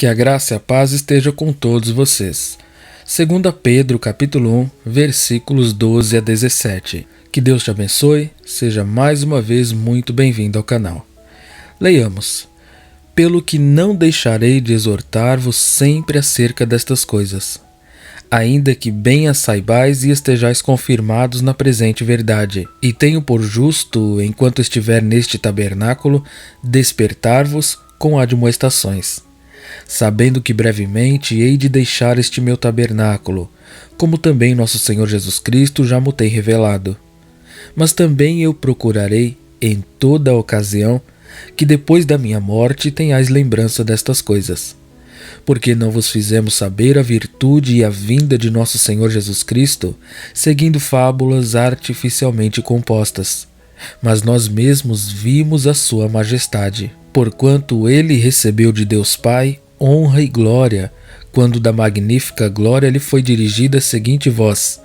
Que a graça e a paz esteja com todos vocês. 2 Pedro, capítulo 1, versículos 12 a 17. Que Deus te abençoe, seja mais uma vez muito bem-vindo ao canal. Leiamos. Pelo que não deixarei de exortar-vos sempre acerca destas coisas, ainda que bem as saibais e estejais confirmados na presente verdade. E tenho por justo, enquanto estiver neste tabernáculo, despertar-vos com admoestações, sabendo que brevemente hei de deixar este meu tabernáculo, como também nosso Senhor Jesus Cristo já mo tem revelado. Mas também eu procurarei, em toda a ocasião, que depois da minha morte tenhais lembrança destas coisas. Porque não vos fizemos saber a virtude e a vinda de nosso Senhor Jesus Cristo, seguindo fábulas artificialmente compostas, mas nós mesmos vimos a sua majestade, porquanto ele recebeu de Deus Pai honra e glória, quando da magnífica glória lhe foi dirigida a seguinte voz: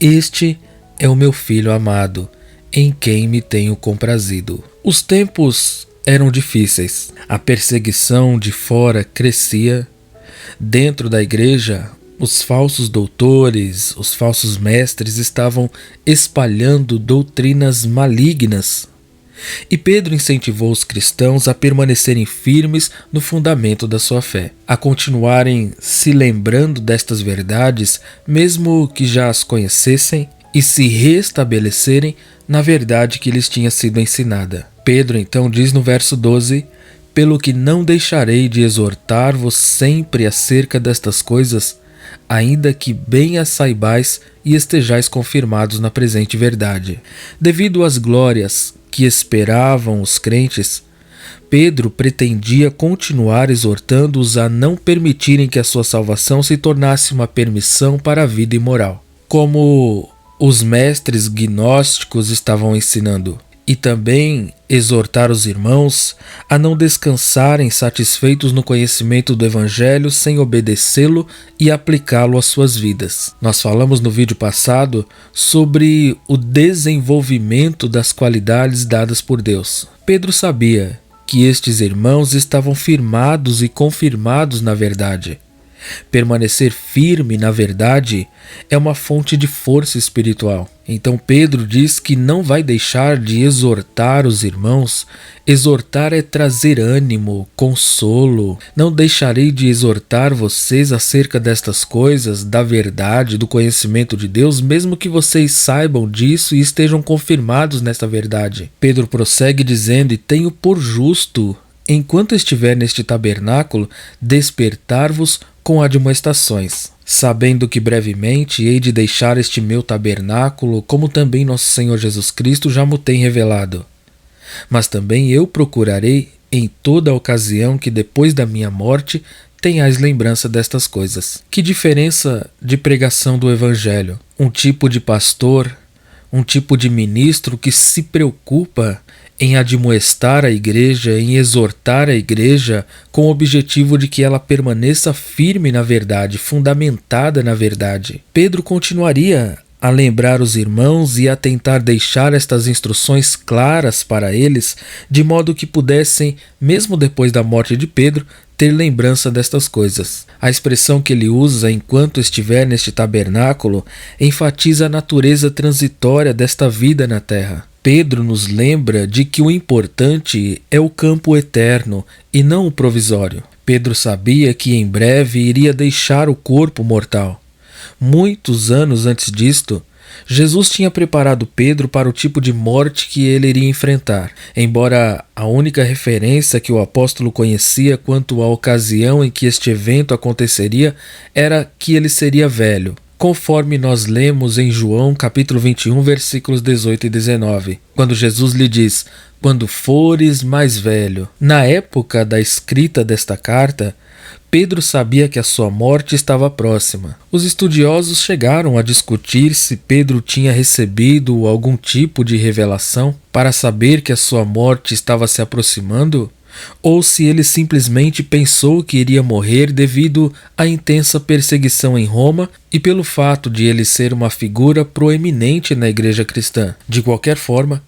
Este é o meu Filho amado, em quem me tenho comprazido. Os tempos eram difíceis. A perseguição de fora crescia. Dentro da igreja, os falsos doutores, os falsos mestres estavam espalhando doutrinas malignas. E Pedro incentivou os cristãos a permanecerem firmes no fundamento da sua fé, a continuarem se lembrando destas verdades, mesmo que já as conhecessem, e se restabelecerem na verdade que lhes tinha sido ensinada. Pedro então diz no verso 12: Pelo que não deixarei de exortar-vos sempre acerca destas coisas, ainda que bem as saibais e estejais confirmados na presente verdade. Devido às glórias que esperavam os crentes, Pedro pretendia continuar exortando-os a não permitirem que a sua salvação se tornasse uma permissão para a vida imoral, como os mestres gnósticos estavam ensinando, e também exortar os irmãos a não descansarem satisfeitos no conhecimento do Evangelho sem obedecê-lo e aplicá-lo às suas vidas. Nós falamos no vídeo passado sobre o desenvolvimento das qualidades dadas por Deus. Pedro sabia que estes irmãos estavam firmados e confirmados na verdade. Permanecer firme na verdade é uma fonte de força espiritual. Então Pedro diz que não vai deixar de exortar os irmãos. Exortar é trazer ânimo, consolo. Não deixarei de exortar vocês acerca destas coisas, da verdade, do conhecimento de Deus, mesmo que vocês saibam disso e estejam confirmados nesta verdade. Pedro prossegue dizendo: E tenho por justo, enquanto estiver neste tabernáculo, despertar-vos com admoestações, sabendo que brevemente hei de deixar este meu tabernáculo, como também nosso Senhor Jesus Cristo já mo tem revelado. Mas também eu procurarei, em toda a ocasião, que depois da minha morte tenhais lembrança destas coisas. Que diferença de pregação do Evangelho! Um tipo de pastor, um tipo de ministro que se preocupa em admoestar a igreja, em exortar a igreja, com o objetivo de que ela permaneça firme na verdade, fundamentada na verdade. Pedro continuaria a lembrar os irmãos e a tentar deixar estas instruções claras para eles, de modo que pudessem, mesmo depois da morte de Pedro, ter lembrança destas coisas. A expressão que ele usa, enquanto estiver neste tabernáculo, enfatiza a natureza transitória desta vida na terra. Pedro nos lembra de que o importante é o campo eterno e não o provisório. Pedro sabia que em breve iria deixar o corpo mortal. Muitos anos antes disto, Jesus tinha preparado Pedro para o tipo de morte que ele iria enfrentar, embora a única referência que o apóstolo conhecia quanto à ocasião em que este evento aconteceria era que ele seria velho, conforme nós lemos em João capítulo 21, versículos 18 e 19, quando Jesus lhe diz: Quando fores mais velho. Na época da escrita desta carta, Pedro sabia que a sua morte estava próxima. Os estudiosos chegaram a discutir se Pedro tinha recebido algum tipo de revelação para saber que a sua morte estava se aproximando, ou se ele simplesmente pensou que iria morrer devido à intensa perseguição em Roma e pelo fato de ele ser uma figura proeminente na igreja cristã. De qualquer forma,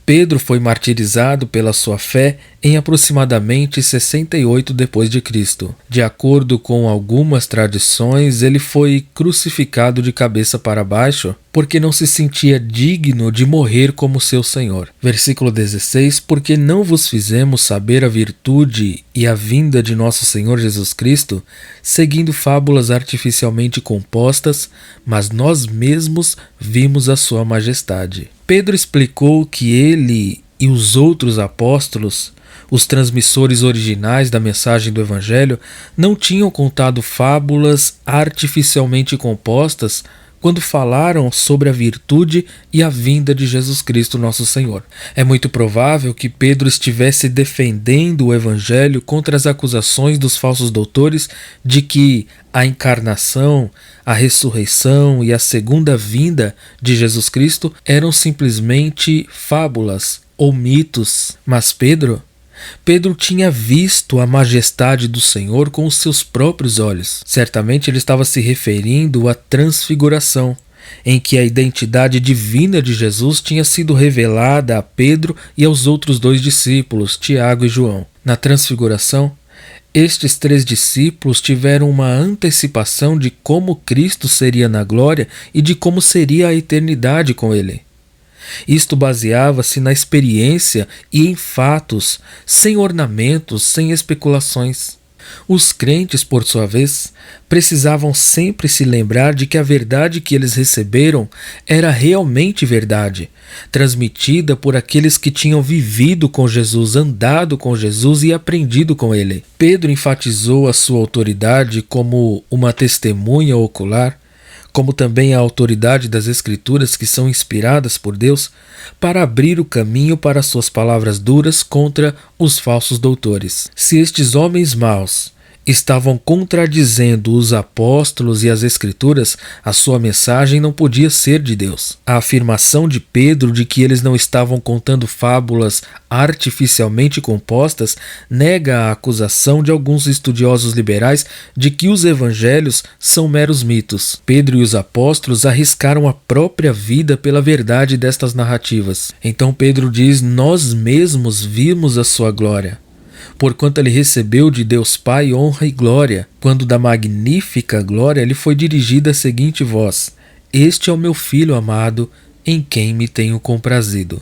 Pedro foi martirizado pela sua fé em aproximadamente 68 d.C. De acordo com algumas tradições, ele foi crucificado de cabeça para baixo porque não se sentia digno de morrer como seu Senhor. Versículo 16: Porque não vos fizemos saber a virtude e a vinda de nosso Senhor Jesus Cristo, seguindo fábulas artificialmente compostas, mas nós mesmos vimos a sua majestade. Pedro explicou que ele e os outros apóstolos, os transmissores originais da mensagem do Evangelho, não tinham contado fábulas artificialmente compostas quando falaram sobre a virtude e a vinda de Jesus Cristo, nosso Senhor. É muito provável que Pedro estivesse defendendo o Evangelho contra as acusações dos falsos doutores de que a encarnação, a ressurreição e a segunda vinda de Jesus Cristo eram simplesmente fábulas ou mitos. Mas Pedro tinha visto a majestade do Senhor com os seus próprios olhos. Certamente ele estava se referindo à transfiguração, em que a identidade divina de Jesus tinha sido revelada a Pedro e aos outros 2 discípulos, Tiago e João. Na transfiguração, estes 3 discípulos tiveram uma antecipação de como Cristo seria na glória e de como seria a eternidade com ele. Isto baseava-se na experiência e em fatos, sem ornamentos, sem especulações. Os crentes, por sua vez, precisavam sempre se lembrar de que a verdade que eles receberam era realmente verdade, transmitida por aqueles que tinham vivido com Jesus, andado com Jesus e aprendido com ele. Pedro enfatizou a sua autoridade como uma testemunha ocular, como também a autoridade das Escrituras que são inspiradas por Deus, para abrir o caminho para suas palavras duras contra os falsos doutores. Se estes homens maus estavam contradizendo os apóstolos e as Escrituras, a sua mensagem não podia ser de Deus. A afirmação de Pedro de que eles não estavam contando fábulas artificialmente compostas nega a acusação de alguns estudiosos liberais de que os evangelhos são meros mitos. Pedro e os apóstolos arriscaram a própria vida pela verdade destas narrativas. Então Pedro diz: nós mesmos vimos a sua glória, porquanto ele recebeu de Deus Pai honra e glória, quando da magnífica glória lhe foi dirigida a seguinte voz: Este é o meu Filho amado, em quem me tenho comprazido.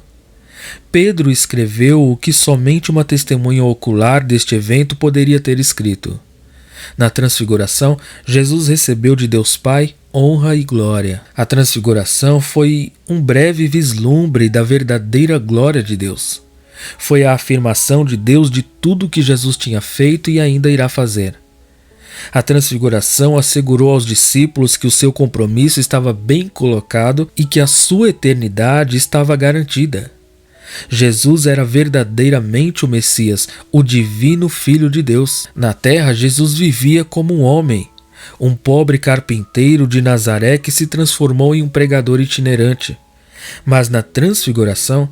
Pedro escreveu o que somente uma testemunha ocular deste evento poderia ter escrito. Na transfiguração, Jesus recebeu de Deus Pai honra e glória. A transfiguração foi um breve vislumbre da verdadeira glória de Deus. Foi a afirmação de Deus de tudo que Jesus tinha feito e ainda irá fazer. A transfiguração assegurou aos discípulos que o seu compromisso estava bem colocado e que a sua eternidade estava garantida. Jesus era verdadeiramente o Messias, o divino Filho de Deus. Na terra, Jesus vivia como um homem, um pobre carpinteiro de Nazaré que se transformou em um pregador itinerante. Mas na transfiguração,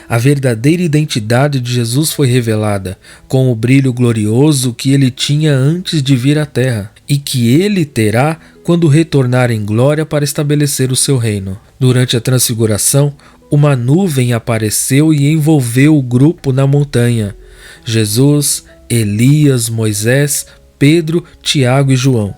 a verdadeira identidade de Jesus foi revelada, com o brilho glorioso que ele tinha antes de vir à terra, e que ele terá quando retornar em glória para estabelecer o seu reino. Durante a transfiguração, uma nuvem apareceu e envolveu o grupo na montanha: Jesus, Elias, Moisés, Pedro, Tiago e João.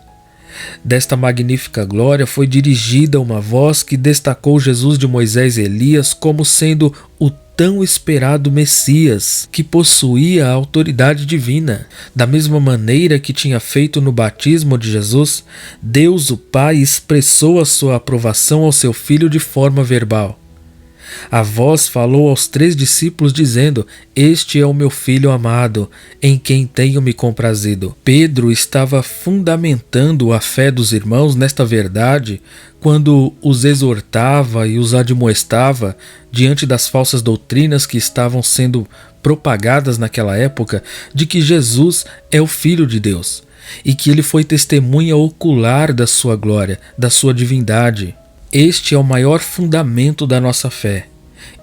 Desta magnífica glória foi dirigida uma voz que destacou Jesus de Moisés e Elias como sendo o tão esperado Messias, que possuía a autoridade divina. Da mesma maneira que tinha feito no batismo de Jesus, Deus o Pai expressou a sua aprovação ao seu Filho de forma verbal. A voz falou aos 3 discípulos dizendo: Este é o meu Filho amado, em quem tenho me comprazido. Pedro estava fundamentando a fé dos irmãos nesta verdade quando os exortava e os admoestava diante das falsas doutrinas que estavam sendo propagadas naquela época de que Jesus é o Filho de Deus e que ele foi testemunha ocular da sua glória, da sua divindade. Este é o maior fundamento da nossa fé: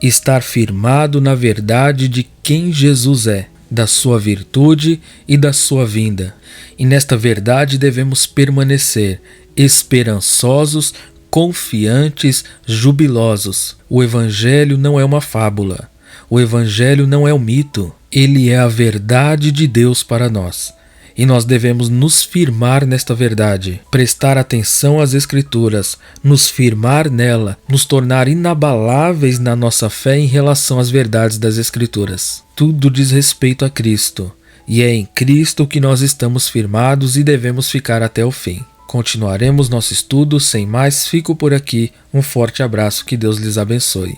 estar firmado na verdade de quem Jesus é, da sua virtude e da sua vinda. E nesta verdade devemos permanecer, esperançosos, confiantes, jubilosos. O Evangelho não é uma fábula. O Evangelho não é um mito, ele é a verdade de Deus para nós. E nós devemos nos firmar nesta verdade, prestar atenção às Escrituras, nos firmar nela, nos tornar inabaláveis na nossa fé em relação às verdades das Escrituras. Tudo diz respeito a Cristo, e é em Cristo que nós estamos firmados e devemos ficar até o fim. Continuaremos nosso estudo, sem mais, fico por aqui. Um forte abraço, que Deus lhes abençoe.